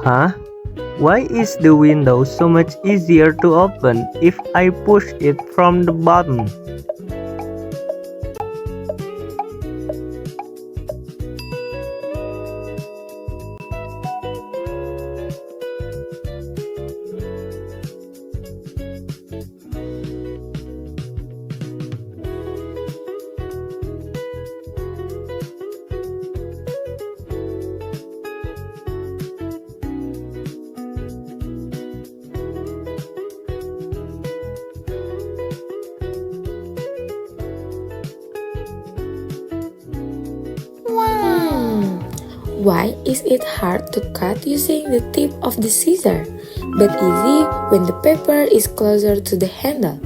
Huh? Why is the window so much easier to open if I push it from the bottom? Why is it hard to cut using the tip of the scissor, but easy when the paper is closer to the handle?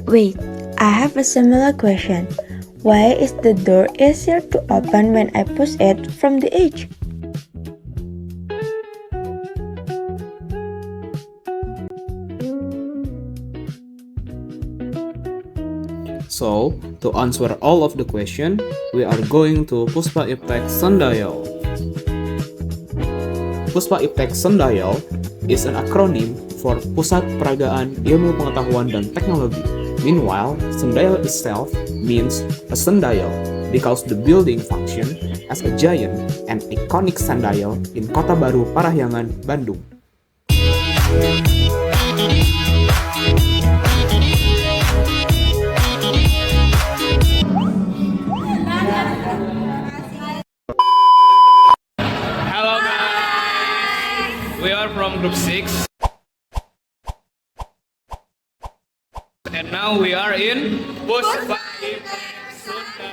Wait, I have a similar question. Why is the door easier to open when I push it from the edge? So, to answer all of the question, we are going to Puspa Iptek Sundial. Puspa Iptek Sundial is an acronym for Pusat Peragaan Ilmu Pengetahuan dan Teknologi. Meanwhile, sundial itself means a sundial because the building functions as a giant and iconic sundial in Kota Baru Parahyangan, Bandung. Hello guys, we are from group 6 and now we are in Puspa Iptek Sundial.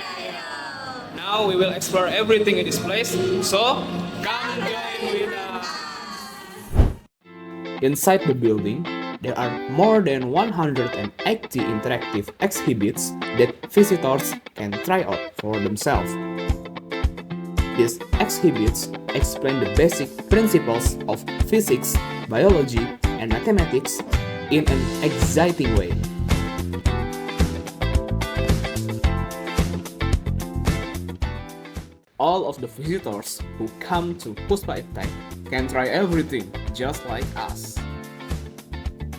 Now we will explore everything in this place, so come join with us. Inside the building, there are more than 180 interactive exhibits that visitors can try out for themselves. These exhibits explain the basic principles of physics, biology, and mathematics in an exciting way. All of the visitors who come to Puspa Iptek can try everything just like us.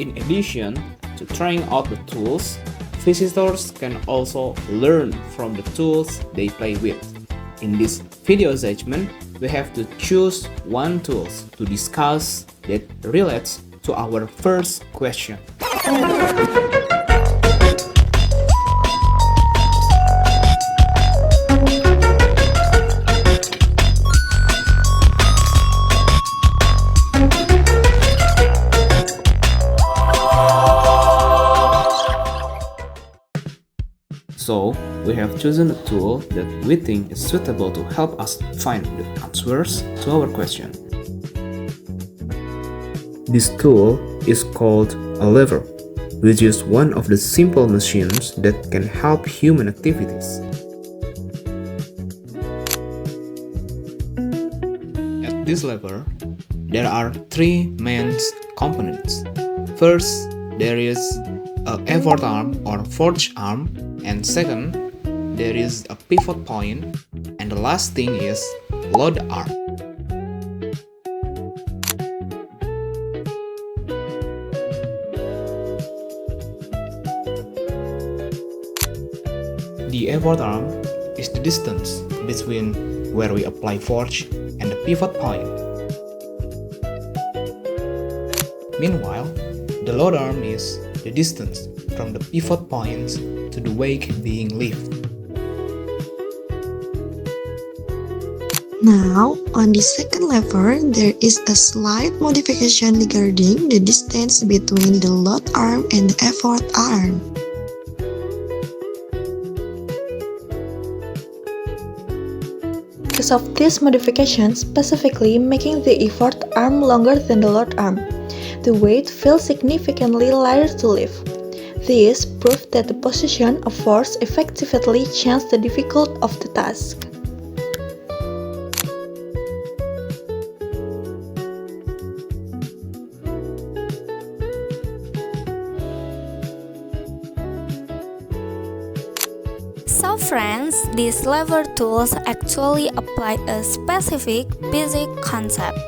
In addition to trying out the tools, visitors can also learn from the tools they play with. In this video segment, we have to choose one tool to discuss that relates to our first question. So, we have chosen a tool that we think is suitable to help us find the answers to our question. This tool is called a lever, which is one of the simple machines that can help human activities. At this lever, there are three main components. First, there is a effort arm or forge arm, and second, there is a pivot point, and the last thing is load arm. The effort arm is the distance between where we apply force and the pivot point. Meanwhile, the load arm is the distance from the pivot points to the wake being lifted. Now, on the second lever, there is a slight modification regarding the distance between the load arm and the effort arm. Because of this modification, specifically making the effort arm longer than the load arm, the weight feels significantly lighter to lift. This proved that the position of force effectively changed the difficulty of the task. So friends, these lever tools actually apply a specific basic concept.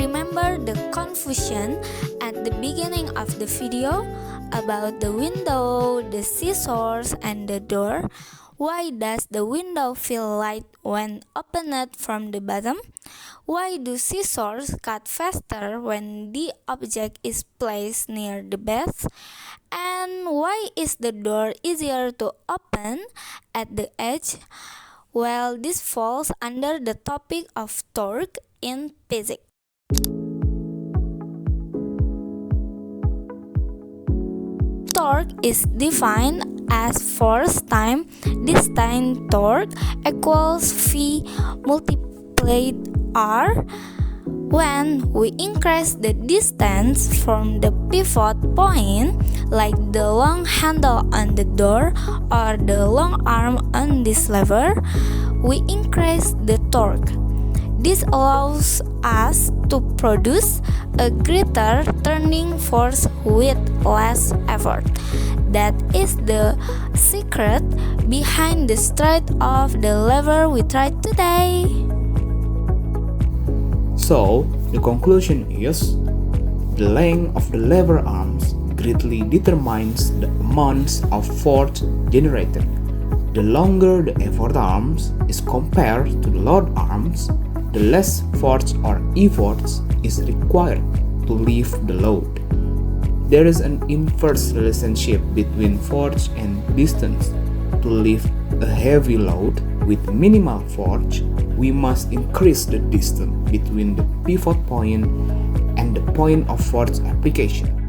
Remember the confusion at the beginning of the video about the window, the scissors, and the door? Why does the window feel light when opened from the bottom? Why do scissors cut faster when the object is placed near the base? And why is the door easier to open at the edge? Well, this falls under the topic of torque in physics. Torque is defined as force times distance. Torque equals V multiplied R. When we increase the distance from the pivot point, like the long handle on the door or the long arm on this lever, we increase the torque. This allows us to produce a greater turning force with less effort. That is the secret behind the strength of the lever we tried today. So, the conclusion is, the length of the lever arms greatly determines the amounts of force generated. The longer the effort arms is compared to the load arms, the less force or efforts is required to lift the load. There is an inverse relationship between force and distance. To lift a heavy load with minimal force, we must increase the distance between the pivot point and the point of force application.